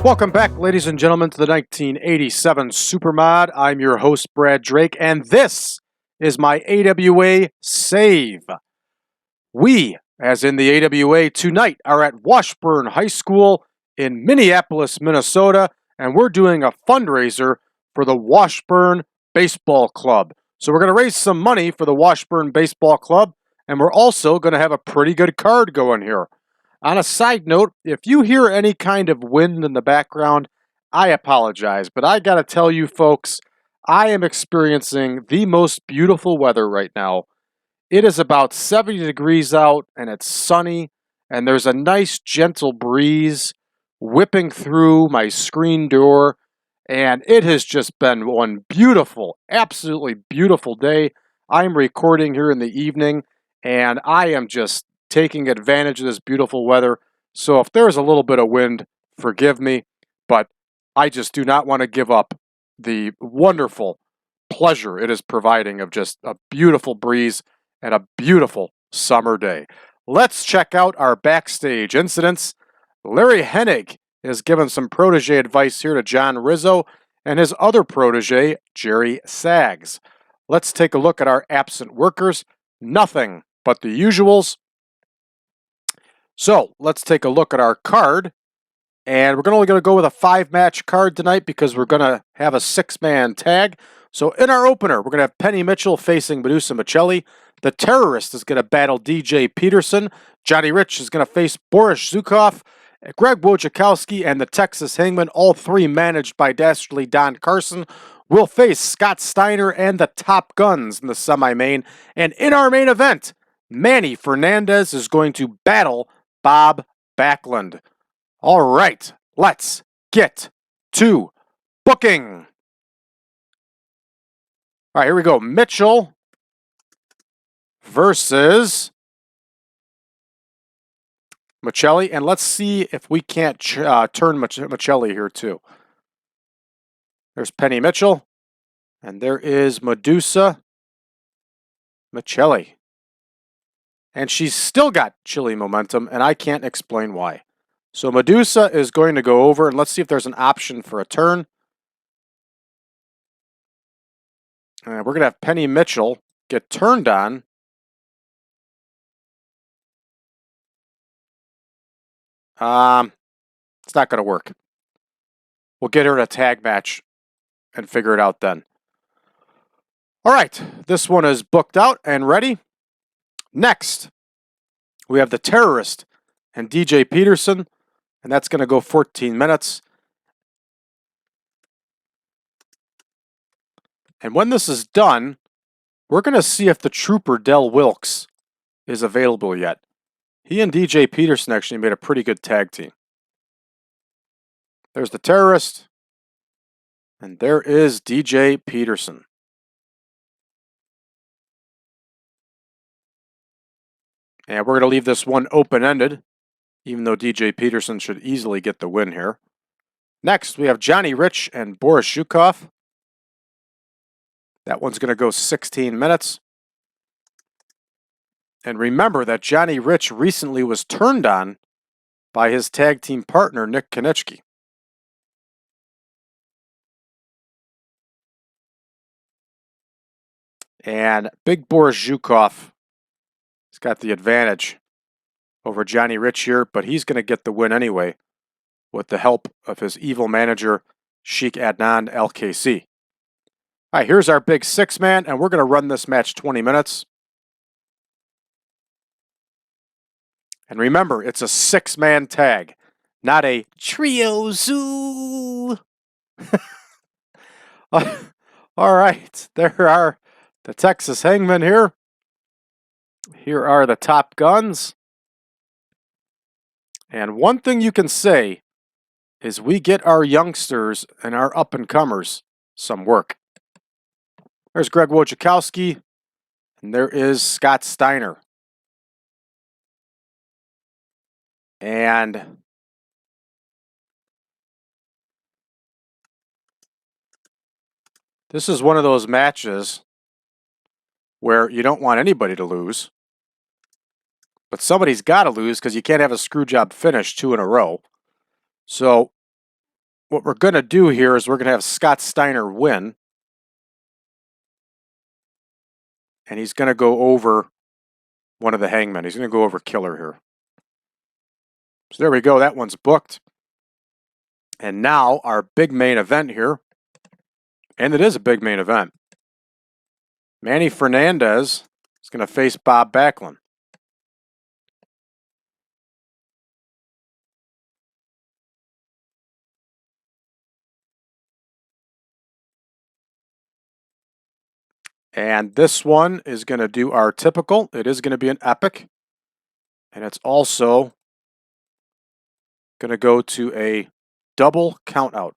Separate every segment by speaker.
Speaker 1: Welcome back, ladies and gentlemen, to the 1987 Supermod. I'm your host, Brad Drake, and this is my AWA Save. We, as in the AWA, tonight are at Washburn High School in Minneapolis, Minnesota, and we're doing a fundraiser for the Washburn Baseball Club. So we're going to raise some money for the Washburn Baseball Club, and we're also going to have a pretty good card going here. On a side note, if you hear any kind of wind in the background, I apologize, but I gotta tell you folks, I am experiencing the most beautiful weather right now. It is about 70 degrees out and it's sunny, and there's a nice gentle breeze whipping through my screen door, and it has just been one beautiful, absolutely beautiful day. I'm recording here in the evening, and I am just taking advantage of this beautiful weather. So if there's a little bit of wind, forgive me, but I just do not want to give up the wonderful pleasure it is providing of just a beautiful breeze and a beautiful summer day. Let's check out our backstage incidents. Larry Hennig has given some protege advice here to John Rizzo and his other protege, Jerry Sags. Let's take a look at our absent workers. Nothing but the usuals. So let's take a look at our card, and we're only going to go with a 5-match card tonight because we're going to have a 6-man tag. So in our opener, we're going to have Penny Mitchell facing Madusa Miceli. The Terrorist is going to battle DJ Peterson. Johnny Rich is going to face Boris Zhukov. Greg Wojokowski and the Texas Hangmen, all three managed by dastardly Don Carson, will face Scott Steiner and the Top Guns in the semi-main. And in our main event, Manny Fernandez is going to battle Bob Backlund. All right, let's get to booking. All right, here we go. Mitchell versus Miceli, and let's see if we can't turn Miceli here too. There's Penny Mitchell, and there is Madusa Miceli. And she's still got chilly momentum, and I can't explain why. So Madusa is going to go over, and let's see if there's an option for a turn. And we're going to have Penny Mitchell get turned on. It's not going to work. We'll get her in a tag match and figure it out then. All right, this one is booked out and ready. Next, we have the Terrorist and DJ Peterson, and that's going to go 14 minutes. And when this is done, we're going to see if the Trooper Del Wilkes is available yet. He and DJ Peterson actually made a pretty good tag team. There's the Terrorist, and there is DJ Peterson. And we're going to leave this one open-ended, even though DJ Peterson should easily get the win here. Next, we have Johnny Rich and Boris Zhukov. That one's going to go 16 minutes. And remember that Johnny Rich recently was turned on by his tag team partner, Nick Konieczki. And Big Boris Zhukov has got the advantage over Johnny Rich here, but he's going to get the win anyway with the help of his evil manager, Sheikh Adnan LKC. All right, here's our big 6-man, and we're going to run this match 20 minutes. And remember, it's a 6-man tag, not a trio zoo. All right, there are the Texas Hangmen here. Here are the Top Guns. And one thing you can say is we get our youngsters and our up-and-comers some work. There's Greg Wojokowski, and there is Scott Steiner. And this is one of those matches where you don't want anybody to lose, but somebody's got to lose because you can't have a screw job finish 2 in a row. So what we're going to do here is we're going to have Scott Steiner win. And he's going to go over one of the Hangmen. He's going to go over Killer here. So there we go. That one's booked. And now our big main event here. And it is a big main event. Manny Fernandez is going to face Bob Backlund. And this one is going to do our typical. It is going to be an epic. And it's also going to go to a double countout.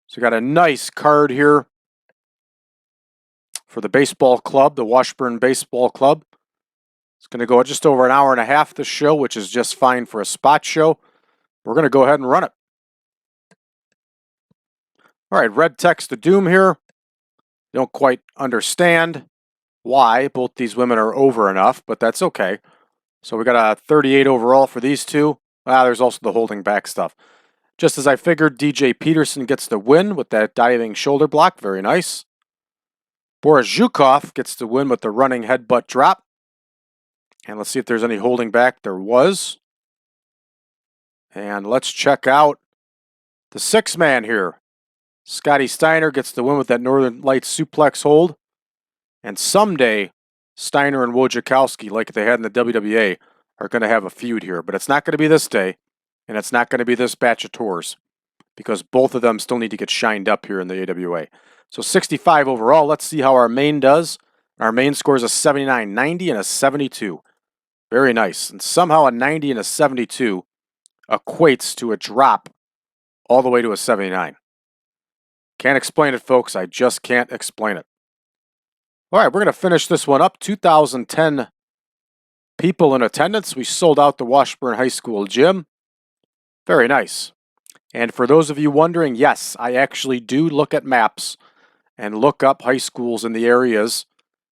Speaker 1: So we got a nice card here for the baseball club, the Washburn Baseball Club. It's going to go just over an hour and a half this show, which is just fine for a spot show. We're going to go ahead and run it. All right, red text of doom here. Don't quite understand why both these women are over enough, but that's okay. So we got a 38 overall for these two. There's also the holding back stuff. Just as I figured, DJ Peterson gets the win with that diving shoulder block. Very nice. Boris Zhukov gets the win with the running headbutt drop. And let's see if there's any holding back. There was. And let's check out the six-man here. Scotty Steiner gets the win with that Northern Lights suplex hold. And someday, Steiner and Wojokowski, like they had in the WWA, are going to have a feud here. But it's not going to be this day, and it's not going to be this batch of tours, because both of them still need to get shined up here in the AWA. So 65 overall. Let's see how our main does. Our main scores a 79, 90, and a 72. Very nice. And somehow a 90 and a 72 equates to a drop all the way to a 79. Can't explain it, folks. I just can't explain it. All right, we're going to finish this one up. 2010 people in attendance. We sold out the Washburn High School gym. Very nice. And for those of you wondering, yes, I actually do look at maps and look up high schools in the areas,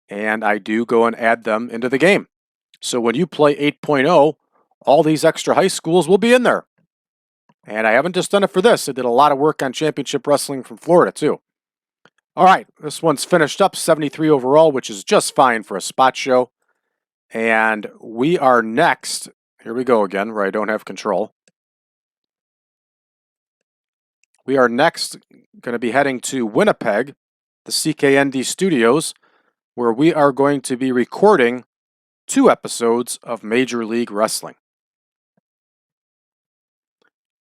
Speaker 1: and I do go and add them into the game. So when you play 8.0, all these extra high schools will be in there. And I haven't just done it for this. I did a lot of work on Championship Wrestling from Florida, too. All right, this one's finished up, 73 overall, which is just fine for a spot show. And we are next. Here we go again, where I don't have control. We are next going to be heading to Winnipeg, the CKND studios, where we are going to be recording 2 episodes of Major League Wrestling.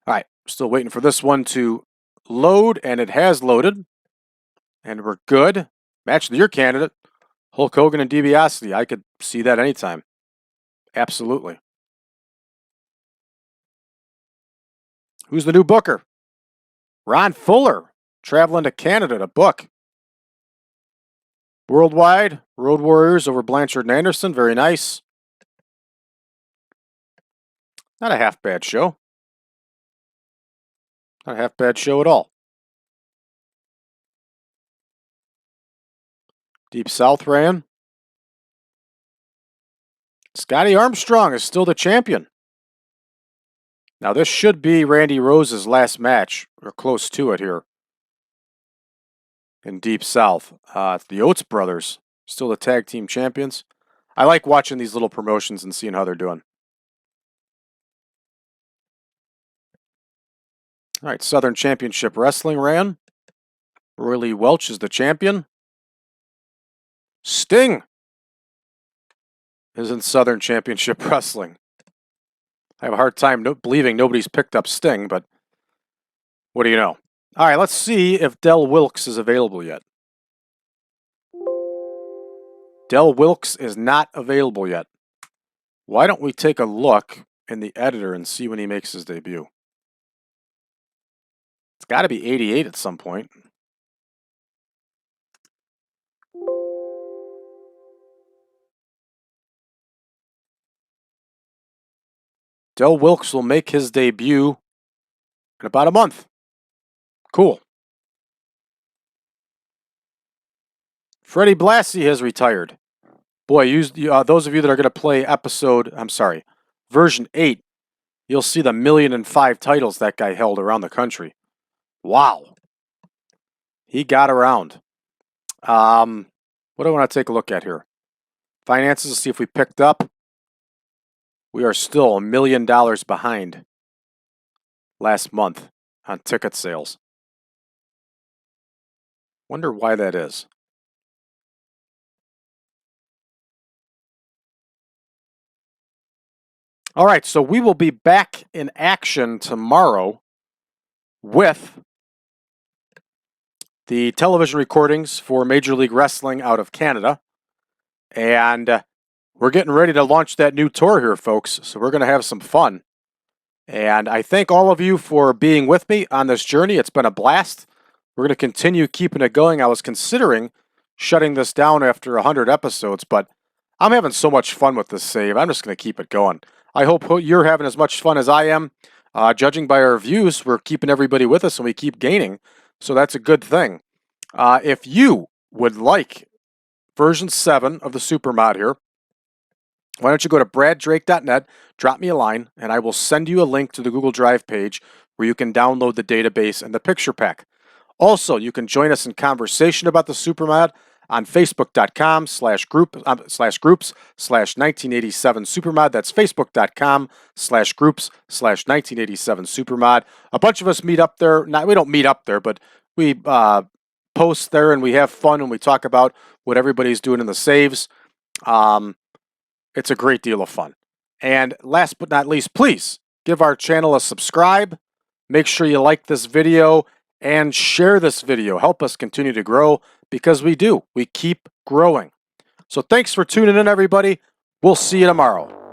Speaker 1: All right, still waiting for this one to load, and it has loaded. And we're good. Match of the Year candidate, Hulk Hogan and DiBiase. I could see that anytime. Absolutely. Who's the new booker? Ron Fuller, traveling to Canada to book. Worldwide, Road Warriors over Blanchard and Anderson. Very nice. Not a half bad show. Not a half bad show at all. Deep South ran. Scotty Armstrong is still the champion. Now this should be Randy Rose's last match, or close to it here. In Deep South. The Oates brothers, still the tag team champions. I like watching these little promotions and seeing how they're doing. All right, Southern Championship Wrestling ran. Roy Lee Welch is the champion. Sting is in Southern Championship Wrestling. I have a hard time believing nobody's picked up Sting, but what do you know? All right, let's see if Del Wilkes is available yet. Del Wilkes is not available yet. Why don't we take a look in the editor and see when he makes his debut? It's got to be 88 at some point. Del Wilkes will make his debut in about a month. Cool. Freddie Blassie has retired. Boy, those of you that are going to play version 8, you'll see the 1,000,005 titles that guy held around the country. Wow. He got around. What do I want to take a look at here? Finances, see if we picked up. We are still $1 million behind last month on ticket sales. Wonder why that is. All right, so we will be back in action tomorrow with the television recordings for Major League Wrestling out of Canada. And we're getting ready to launch that new tour here, folks. So we're going to have some fun. And I thank all of you for being with me on this journey. It's been a blast. We're going to continue keeping it going. I was considering shutting this down after 100 episodes, but I'm having so much fun with this save. I'm just going to keep it going. I hope you're having as much fun as I am. Judging by our views, we're keeping everybody with us and we keep gaining. So that's a good thing. If you would like version 7 of the Super Mod here, why don't you go to braddrake.net, drop me a line, and I will send you a link to the Google Drive page where you can download the database and the picture pack. Also, you can join us in conversation about the Super Mod on facebook.com/groups/1987supermod. That's facebook.com/groups/1987supermod. A bunch of us meet up there. We don't meet up there, but we post there and we have fun and we talk about what everybody's doing in the saves. It's a great deal of fun. And last but not least, please give our channel a subscribe. Make sure you like this video and share this video. Help us continue to grow because we do. We keep growing. So thanks for tuning in, everybody. We'll see you tomorrow.